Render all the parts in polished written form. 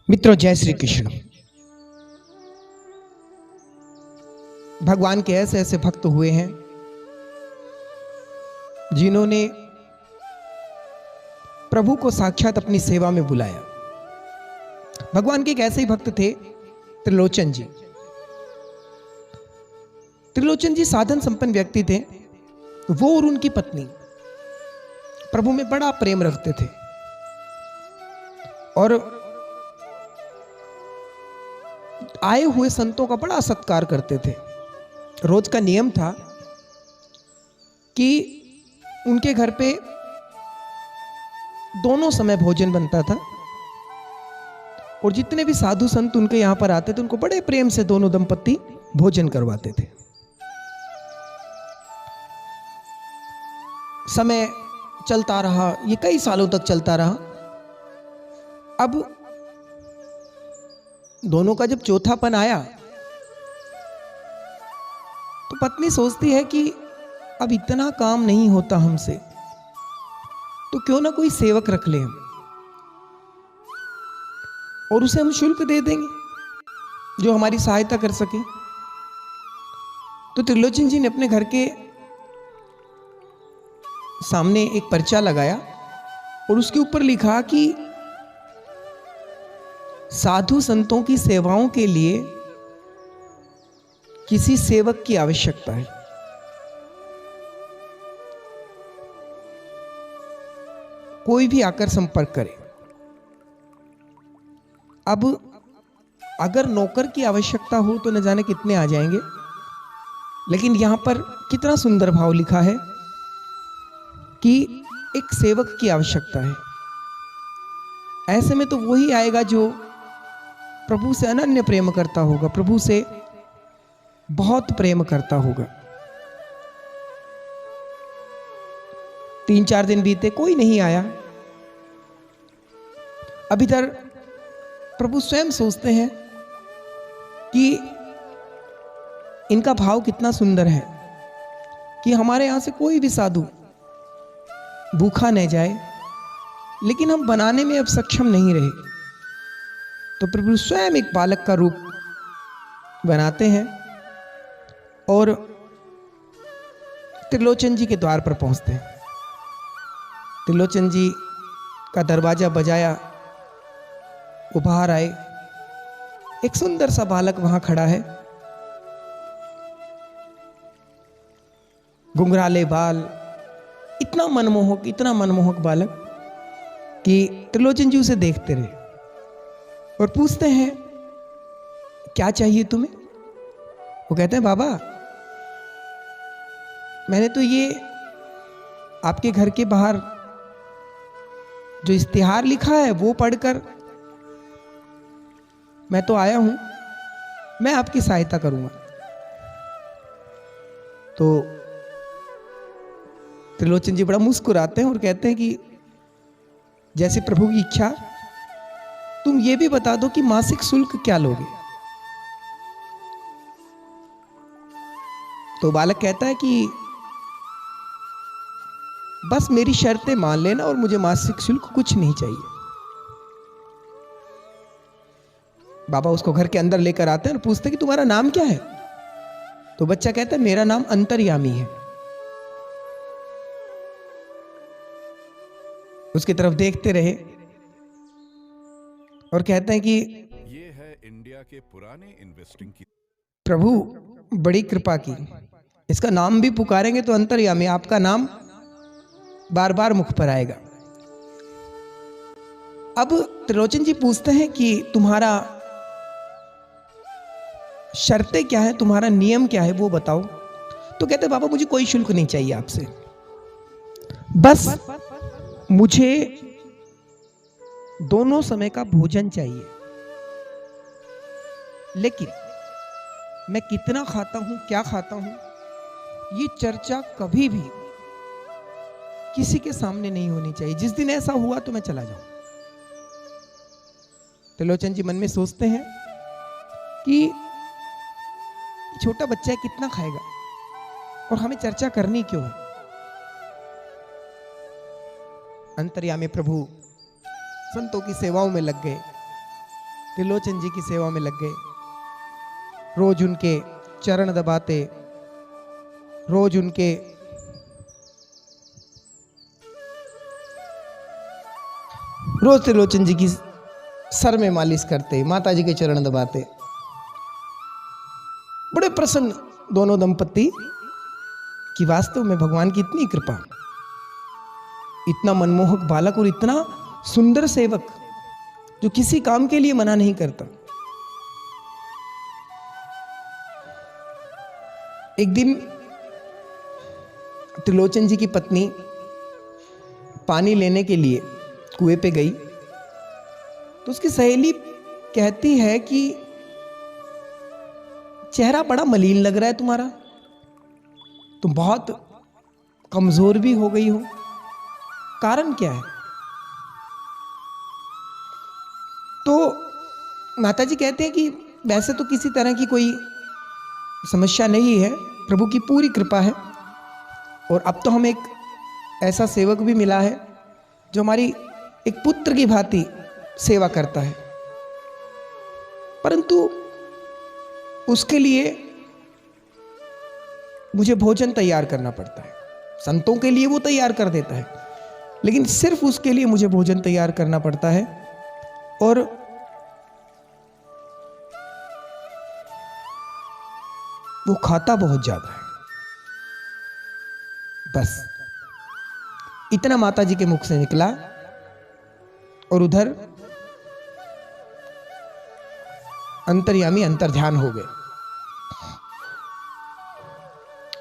मित्रों, जय श्री कृष्ण। भगवान के ऐसे ऐसे भक्त हुए हैं जिन्होंने प्रभु को साक्षात अपनी सेवा में बुलाया। भगवान के एक ऐसे ही भक्त थे, त्रिलोचन जी। त्रिलोचन जी साधन संपन्न व्यक्ति थे। वो और उनकी पत्नी प्रभु में बड़ा प्रेम रखते थे और आए हुए संतों का बड़ा सत्कार करते थे। रोज का नियम था कि उनके घर पे दोनों समय भोजन बनता था और जितने भी साधु संत उनके यहां पर आते थे उनको बड़े प्रेम से दोनों दंपत्ति भोजन करवाते थे। समय चलता रहा, ये कई सालों तक चलता रहा। अब दोनों का जब चौथापन आया तो पत्नी सोचती है कि अब इतना काम नहीं होता हमसे, तो क्यों ना कोई सेवक रख ले हम और उसे हम शुल्क दे देंगे जो हमारी सहायता कर सके। तो त्रिलोचन जी ने अपने घर के सामने एक पर्चा लगाया और उसके ऊपर लिखा कि साधु संतों की सेवाओं के लिए किसी सेवक की आवश्यकता है। कोई भी आकर संपर्क करे। अब अगर नौकर की आवश्यकता हो तो न जाने कितने आ जाएंगे, लेकिन यहां पर कितना सुंदर भाव लिखा है कि एक सेवक की आवश्यकता है। ऐसे में तो वही आएगा जो प्रभु से अनन्य प्रेम करता होगा, प्रभु से बहुत प्रेम करता होगा। 3-4 दिन बीते, कोई नहीं आया। अब इधर प्रभु स्वयं सोचते हैं कि इनका भाव कितना सुंदर है कि हमारे यहां से कोई भी साधु भूखा न जाए, लेकिन हम बनाने में अब सक्षम नहीं रहे। तो प्रभु स्वयं एक बालक का रूप बनाते हैं और त्रिलोचन जी के द्वार पर पहुंचते हैं। त्रिलोचन जी का दरवाजा बजाया, वो बाहर आए। एक सुंदर सा बालक वहां खड़ा है, घुंघराले बाल, इतना मनमोहक बालक कि त्रिलोचन जी उसे देखते रहे और पूछते हैं, क्या चाहिए तुम्हें? वो कहते हैं, बाबा मैंने तो ये आपके घर के बाहर जो इश्तिहार लिखा है वो पढ़कर मैं तो आया हूं, मैं आपकी सहायता करूंगा। तो त्रिलोचन जी बड़ा मुस्कुराते हैं और कहते हैं कि जैसे प्रभु की इच्छा, तुम ये भी बता दो कि मासिक शुल्क क्या लोगे? तो बालक कहता है कि बस मेरी शर्तें मान लेना और मुझे मासिक शुल्क कुछ नहीं चाहिए। बाबा उसको घर के अंदर लेकर आते हैं और पूछते हैं कि तुम्हारा नाम क्या है? तो बच्चा कहता है, मेरा नाम अंतर्यामी है। उसकी तरफ देखते रहे और कहते हैं कि ये है इंडिया के पुराने इन्वेस्टिंग की। प्रभु बड़ी कृपा की, इसका नाम भी पुकारेंगे तो अंतर्यामी, आपका नाम बार बार मुख पर आएगा। अब त्रिलोचन जी पूछते हैं कि तुम्हारा शर्तें क्या है, तुम्हारा नियम क्या है, वो बताओ। तो कहते हैं, बाबा मुझे कोई शुल्क नहीं चाहिए आपसे, बस मुझे दोनों समय का भोजन चाहिए। लेकिन मैं कितना खाता हूं, क्या खाता हूं, ये चर्चा कभी भी किसी के सामने नहीं होनी चाहिए। जिस दिन ऐसा हुआ तो मैं चला जाऊं। त्रिलोचन जी मन में सोचते हैं कि छोटा बच्चा है, कितना खाएगा और हमें चर्चा करनी क्यों है। अंतर्यामी प्रभु संतों की सेवाओं में लग गए त्रिलोचन जी की सेवा में लग गए। रोज उनके चरण दबाते, रोज उनके रोज त्रिलोचन जी की सर में मालिश करते, माता जी के चरण दबाते। बड़े प्रसन्न दोनों दंपत्ति कि वास्तव में भगवान की इतनी कृपा, इतना मनमोहक बालक और इतना सुंदर सेवक जो किसी काम के लिए मना नहीं करता। एक दिन त्रिलोचन जी की पत्नी पानी लेने के लिए कुएं पे गई तो उसकी सहेली कहती है कि चेहरा बड़ा मलिन लग रहा है तुम्हारा, तुम बहुत कमजोर भी हो गई हो, कारण क्या है? तो माताजी कहते हैं कि वैसे तो किसी तरह की कोई समस्या नहीं है, प्रभु की पूरी कृपा है, और अब तो हमें एक ऐसा सेवक भी मिला है जो हमारी एक पुत्र की भांति सेवा करता है, परंतु उसके लिए मुझे भोजन तैयार करना पड़ता है। संतों के लिए वो तैयार कर देता है, लेकिन सिर्फ उसके लिए मुझे भोजन तैयार करना पड़ता है, और वो खाता बहुत ज्यादा है। बस इतना माताजी के मुख से निकला, और उधर अंतर्यामी अंतर्ध्यान हो गए।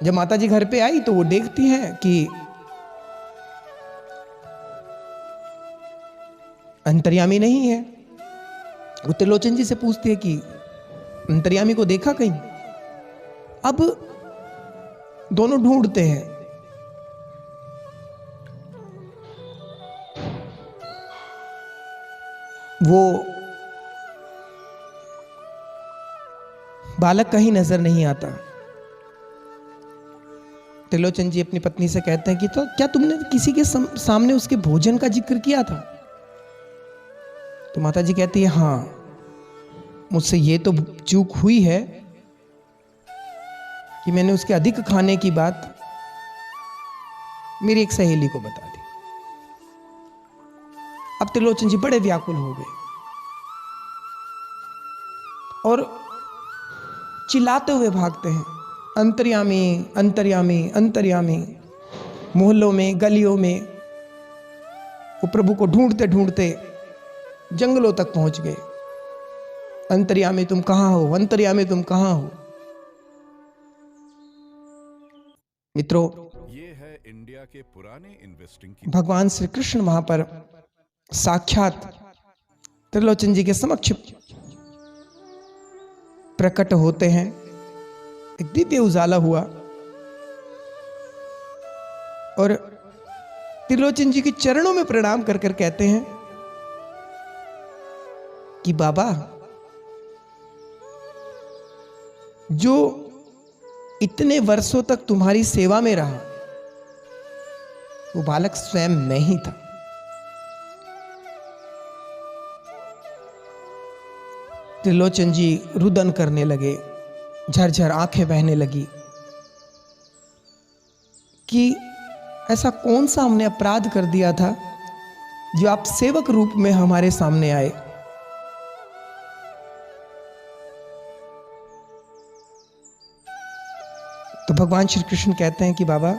जब माताजी घर पे आई तो वो देखती हैं कि अंतर्यामी नहीं है। वो त्रिलोचन जी से पूछती है कि अंतर्यामी को देखा कहीं? अब दोनों ढूंढते हैं, वो बालक कहीं नजर नहीं आता। त्रिलोचन जी अपनी पत्नी से कहते हैं कि तो क्या तुमने किसी के सामने उसके भोजन का जिक्र किया था? तो माता जी कहती है हाँ, मुझसे ये तो चूक हुई है कि मैंने उसके अधिक खाने की बात मेरी एक सहेली को बता दी। अब त्रिलोचन जी बड़े व्याकुल हो गए और चिल्लाते हुए भागते हैं, अंतर्यामी अंतर्यामी अंतर्यामी। मोहल्लों में, गलियों में वो प्रभु को ढूंढते ढूंढते जंगलों तक पहुंच गए। अंतर्यामी तुम कहां हो? अंतर्यामी तुम कहां हो? मित्रों, ये है इंडिया के पुराने इन्वेस्टिंग की भगवान श्री कृष्ण वहां पर साक्षात त्रिलोचन जी के समक्ष प्रकट होते हैं। एक दिव्य उजाला हुआ और त्रिलोचन जी के चरणों में प्रणाम कर कर कहते हैं कि बाबा, जो इतने वर्षों तक तुम्हारी सेवा में रहा वो बालक स्वयं मैं ही था। त्रिलोचन जी रुदन करने लगे, झरझर आंखें बहने लगी कि ऐसा कौन सा हमने अपराध कर दिया था जो आप सेवक रूप में हमारे सामने आए। तो भगवान श्री कृष्ण कहते हैं कि बाबा,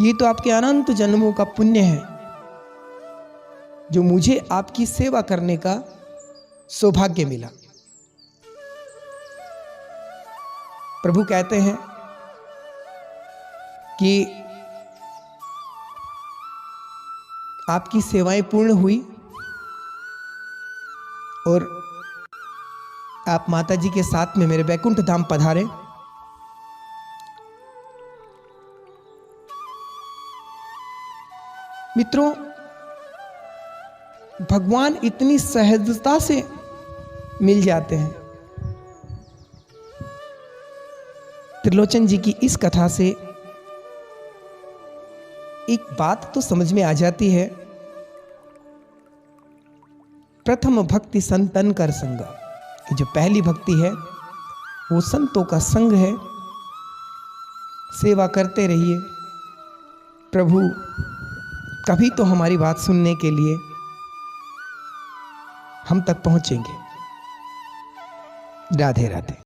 ये तो आपके अनंत जन्मों का पुण्य है जो मुझे आपकी सेवा करने का सौभाग्य मिला। प्रभु कहते हैं कि आपकी सेवाएं पूर्ण हुई और आप माता जी के साथ में मेरे वैकुंठ धाम पधारे। मित्रों, भगवान इतनी सहजता से मिल जाते हैं। त्रिलोचन जी की इस कथा से एक बात तो समझ में आ जाती है प्रथम भक्ति संतन कर संग, कि जो पहली भक्ति है वो संतों का संग है। सेवा करते रहिए। प्रभु कभी तो हमारी बात सुनने के लिए हम तक पहुंचेंगे। राधे राधे।